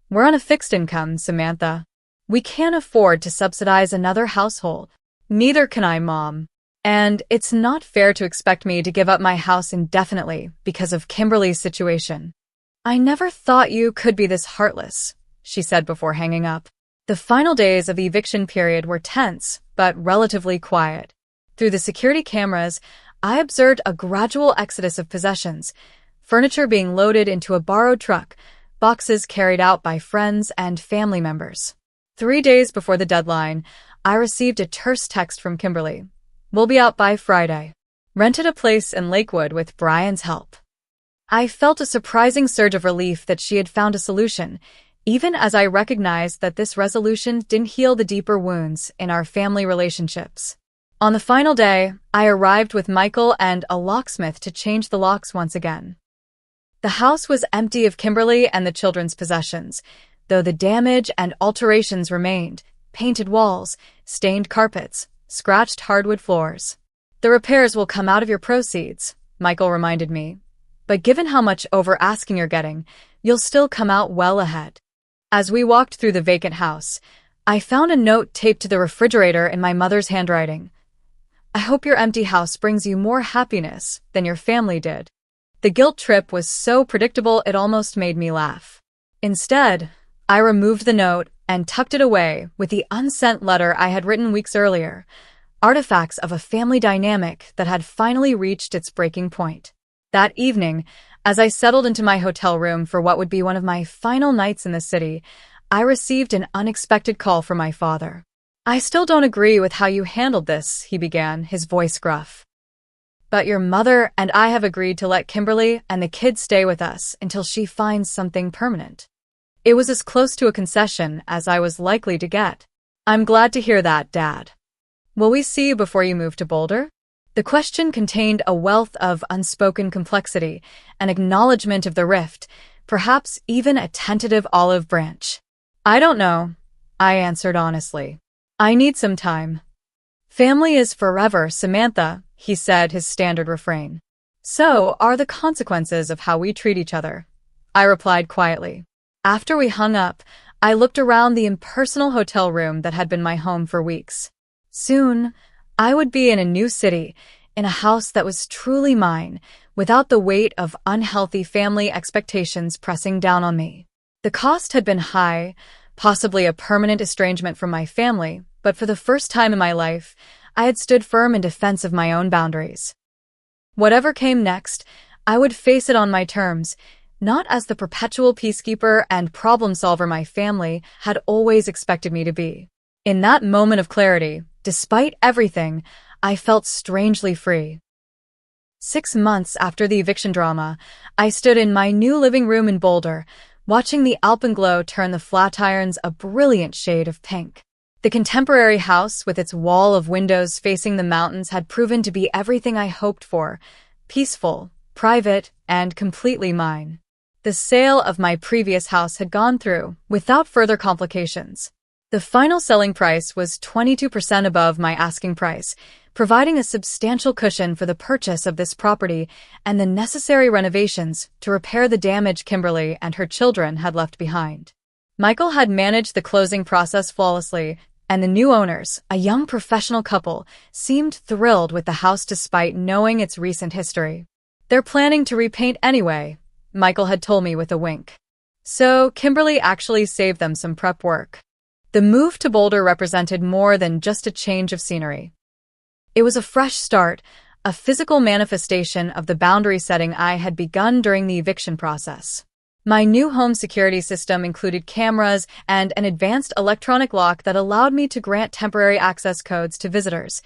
"We're on a fixed income, Samantha. We can't afford to subsidize another household." "Neither can I, Mom. And it's not fair to expect me to give up my house indefinitely because of Kimberly's situation." "I never thought you could be this heartless," she said before hanging up. The final days of the eviction period were tense, but relatively quiet. Through the security cameras, I observed a gradual exodus of possessions, furniture being loaded into a borrowed truck, boxes carried out by friends and family members. 3 days before the deadline, I received a terse text from Kimberly. "We'll be out by Friday." Rented a place in Lakewood with Brian's help. I felt a surprising surge of relief that she had found a solution, even as I recognized that this resolution didn't heal the deeper wounds in our family relationships. On the final day, I arrived with Michael and a locksmith to change the locks once again. The house was empty of Kimberly and the children's possessions, though the damage and alterations remained: painted walls, stained carpets, scratched hardwood floors. "The repairs will come out of your proceeds," Michael reminded me. "But given how much over-asking you're getting, you'll still come out well ahead." As we walked through the vacant house, I found a note taped to the refrigerator in my mother's handwriting. "I hope your empty house brings you more happiness than your family did." The guilt trip was so predictable it almost made me laugh. Instead, I removed the note and tucked it away with the unsent letter I had written weeks earlier, artifacts of a family dynamic that had finally reached its breaking point. That evening, as I settled into my hotel room for what would be one of my final nights in the city, I received an unexpected call from my father. "I still don't agree with how you handled this," he began, his voice gruff. "But your mother and I have agreed to let Kimberly and the kids stay with us until she finds something permanent." It was as close to a concession as I was likely to get. "I'm glad to hear that, Dad. Will we see you before you move to Boulder?" The question contained a wealth of unspoken complexity, an acknowledgement of the rift, perhaps even a tentative olive branch. "I don't know," I answered honestly. "I need some time." "Family is forever, Samantha," he said, his standard refrain. "So are the consequences of how we treat each other," I replied quietly. After we hung up, I looked around the impersonal hotel room that had been my home for weeks. Soon, I would be in a new city, in a house that was truly mine, without the weight of unhealthy family expectations pressing down on me. The cost had been high, possibly a permanent estrangement from my family, but for the first time in my life, I had stood firm in defense of my own boundaries. Whatever came next, I would face it on my terms, not as the perpetual peacekeeper and problem solver my family had always expected me to be. In that moment of clarity, despite everything, I felt strangely free. 6 months after the eviction drama, I stood in my new living room in Boulder, watching the alpenglow turn the Flatirons a brilliant shade of pink. The contemporary house, with its wall of windows facing the mountains, had proven to be everything I hoped for: peaceful, private, and completely mine. The sale of my previous house had gone through, without further complications. The final selling price was 22% above my asking price, providing a substantial cushion for the purchase of this property and the necessary renovations to repair the damage Kimberly and her children had left behind. Michael had managed the closing process flawlessly, and the new owners, a young professional couple, seemed thrilled with the house despite knowing its recent history. "They're planning to repaint anyway," Michael had told me with a wink. So Kimberly actually saved them some prep work. The move to Boulder represented more than just a change of scenery. It was a fresh start, a physical manifestation of the boundary setting I had begun during the eviction process. My new home security system included cameras and an advanced electronic lock that allowed me to grant temporary access codes to visitors.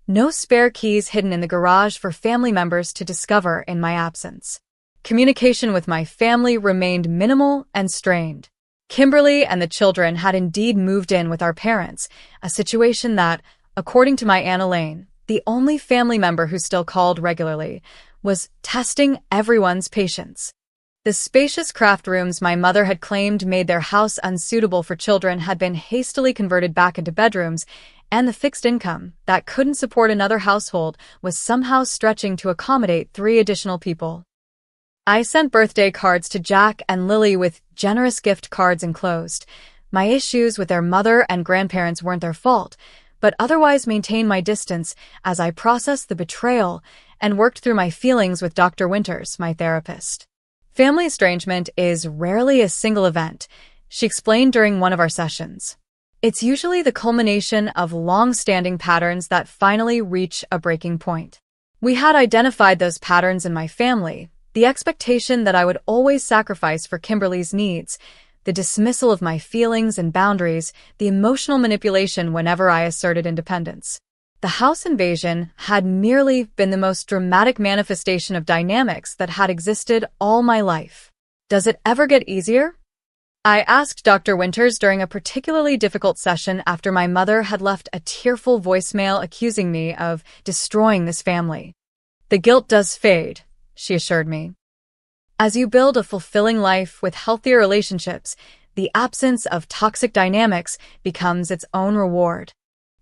No spare keys hidden in the garage for family members to discover in my absence. Communication with my family remained minimal and strained. Kimberly and the children had indeed moved in with our parents, a situation that, according to my Aunt Elaine, the only family member who still called regularly, was testing everyone's patience. The spacious craft rooms my mother had claimed made their house unsuitable for children had been hastily converted back into bedrooms, and the fixed income that couldn't support another household was somehow stretching to accommodate 3 additional people. I sent birthday cards to Jack and Lily with generous gift cards enclosed. My issues with their mother and grandparents weren't their fault, but otherwise maintained my distance as I processed the betrayal and worked through my feelings with Dr. Winters, my therapist. Family estrangement is rarely a single event, she explained during one of our sessions. It's usually the culmination of long-standing patterns that finally reach a breaking point. We had identified those patterns in my family: the expectation that I would always sacrifice for Kimberly's needs, the dismissal of my feelings and boundaries, the emotional manipulation whenever I asserted independence. The house invasion had merely been the most dramatic manifestation of dynamics that had existed all my life. "Does it ever get easier?" I asked Dr. Winters during a particularly difficult session after my mother had left a tearful voicemail accusing me of destroying this family. "The guilt does fade," she assured me. "As you build a fulfilling life with healthier relationships, the absence of toxic dynamics becomes its own reward."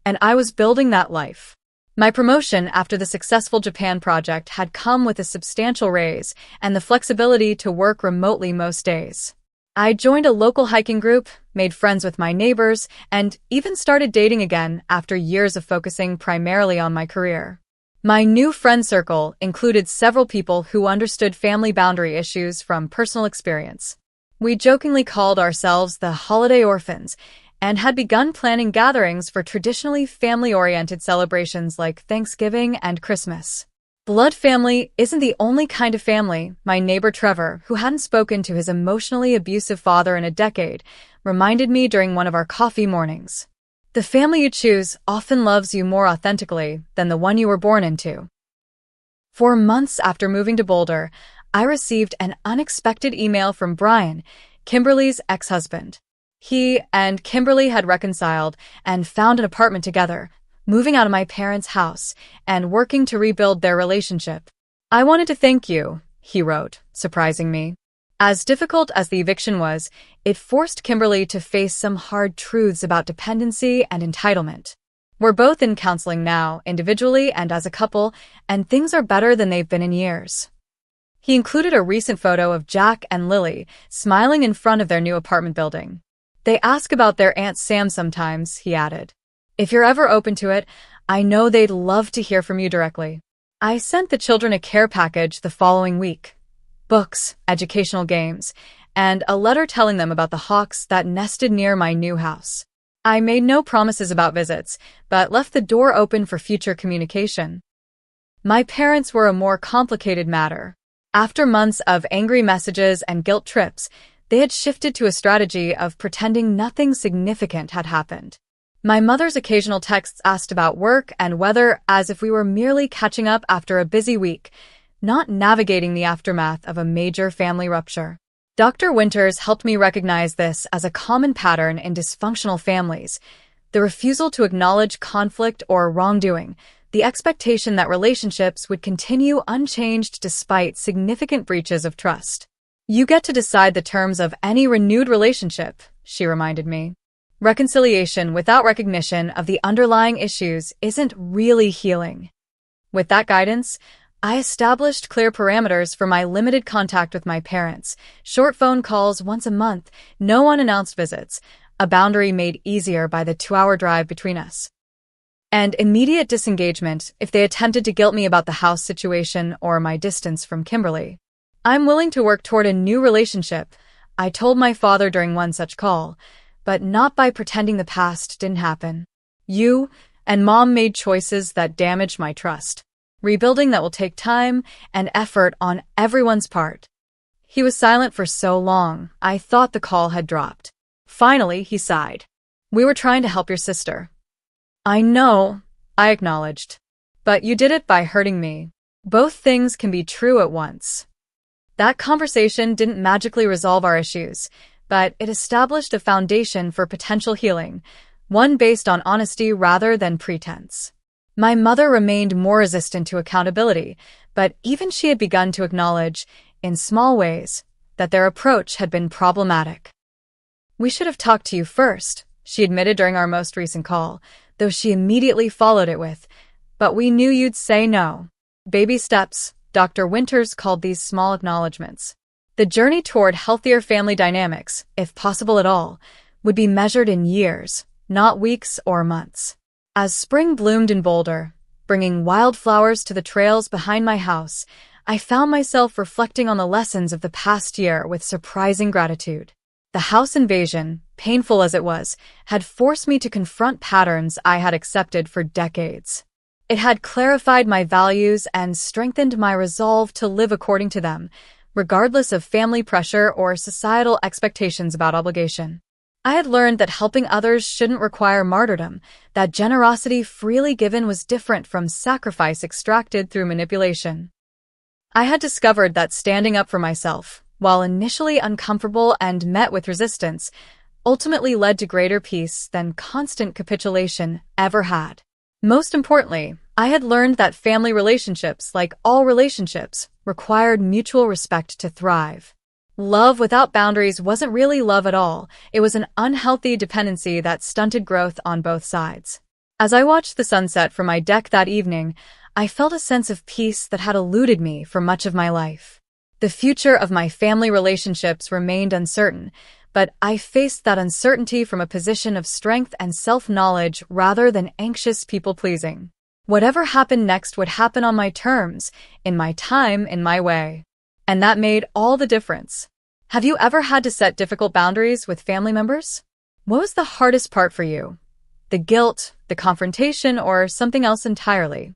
And I was building that life. My promotion after the successful Japan project had come with a substantial raise and the flexibility to work remotely most days. I joined a local hiking group, made friends with my neighbors, and even started dating again after years of focusing primarily on my career. My new friend circle included several people who understood family boundary issues from personal experience. We jokingly called ourselves the Holiday Orphans and had begun planning gatherings for traditionally family-oriented celebrations like Thanksgiving and Christmas. Blood family isn't the only kind of family, my neighbor Trevor, who hadn't spoken to his emotionally abusive father in a decade, reminded me during one of our coffee mornings. "The family you choose often loves you more authentically than the one you were born into." 4 months after moving to Boulder, I received an unexpected email from Brian, Kimberly's ex-husband. He and Kimberly had reconciled and found an apartment together, moving out of my parents' house and working to rebuild their relationship. "I wanted to thank you," he wrote, surprising me. As difficult as the eviction was, it forced Kimberly to face some hard truths about dependency and entitlement. "We're both in counseling now, individually and as a couple, and things are better than they've been in years." He included a recent photo of Jack and Lily smiling in front of their new apartment building. "They ask about their Aunt Sam sometimes," he added. "If you're ever open to it, I know they'd love to hear from you directly." I sent the children a care package the following week: books, educational games, and a letter telling them about the hawks that nested near my new house. I made no promises about visits, but left the door open for future communication. My parents were a more complicated matter. After months of angry messages and guilt trips, they had shifted to a strategy of pretending nothing significant had happened. My mother's occasional texts asked about work and weather as if we were merely catching up after a busy week, not navigating the aftermath of a major family rupture. Dr. Winters helped me recognize this as a common pattern in dysfunctional families: the refusal to acknowledge conflict or wrongdoing, the expectation that relationships would continue unchanged despite significant breaches of trust. "You get to decide the terms of any renewed relationship," she reminded me. "Reconciliation without recognition of the underlying issues isn't really healing." With that guidance, I established clear parameters for my limited contact with my parents: short phone calls once a month, no unannounced visits, a boundary made easier by the 2-hour drive between us, and immediate disengagement if they attempted to guilt me about the house situation or my distance from Kimberly. "I'm willing to work toward a new relationship," I told my father during one such call, "but not by pretending the past didn't happen. You and Mom made choices that damaged my trust. Rebuilding that will take time and effort on everyone's part." He was silent for so long, I thought the call had dropped. Finally, he sighed. "We were trying to help your sister." "I know," I acknowledged. "But you did it by hurting me. Both things can be true at once." That conversation didn't magically resolve our issues, but it established a foundation for potential healing, one based on honesty rather than pretense. My mother remained more resistant to accountability, but even she had begun to acknowledge, in small ways, that their approach had been problematic. "We should have talked to you first," she admitted during our most recent call, though she immediately followed it with, "But we knew you'd say no." Baby steps, Dr. Winters called these small acknowledgments. The journey toward healthier family dynamics, if possible at all, would be measured in years, not weeks or months. As spring bloomed in Boulder, bringing wildflowers to the trails behind my house, I found myself reflecting on the lessons of the past year with surprising gratitude. The house invasion, painful as it was, had forced me to confront patterns I had accepted for decades. It had clarified my values and strengthened my resolve to live according to them, regardless of family pressure or societal expectations about obligation. I had learned that helping others shouldn't require martyrdom, that generosity freely given was different from sacrifice extracted through manipulation. I had discovered that standing up for myself, while initially uncomfortable and met with resistance, ultimately led to greater peace than constant capitulation ever had. Most importantly, I had learned that family relationships, like all relationships, required mutual respect to thrive. Love without boundaries wasn't really love at all. It was an unhealthy dependency that stunted growth on both sides. As I watched the sunset from my deck that evening, I felt a sense of peace that had eluded me for much of my life. The future of my family relationships remained uncertain, but I faced that uncertainty from a position of strength and self-knowledge rather than anxious people-pleasing. Whatever happened next would happen on my terms, in my time, in my way. And that made all the difference. Have you ever had to set difficult boundaries with family members? What was the hardest part for you? The guilt, the confrontation, or something else entirely?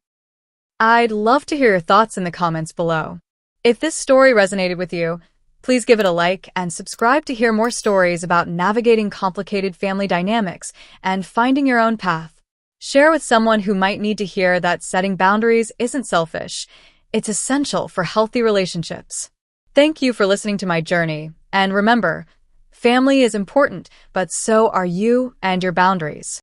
I'd love to hear your thoughts in the comments below. If this story resonated with you, please give it a like and subscribe to hear more stories about navigating complicated family dynamics and finding your own path. Share with someone who might need to hear that setting boundaries isn't selfish. It's essential for healthy relationships. Thank you for listening to my journey, and remember, family is important, but so are you and your boundaries.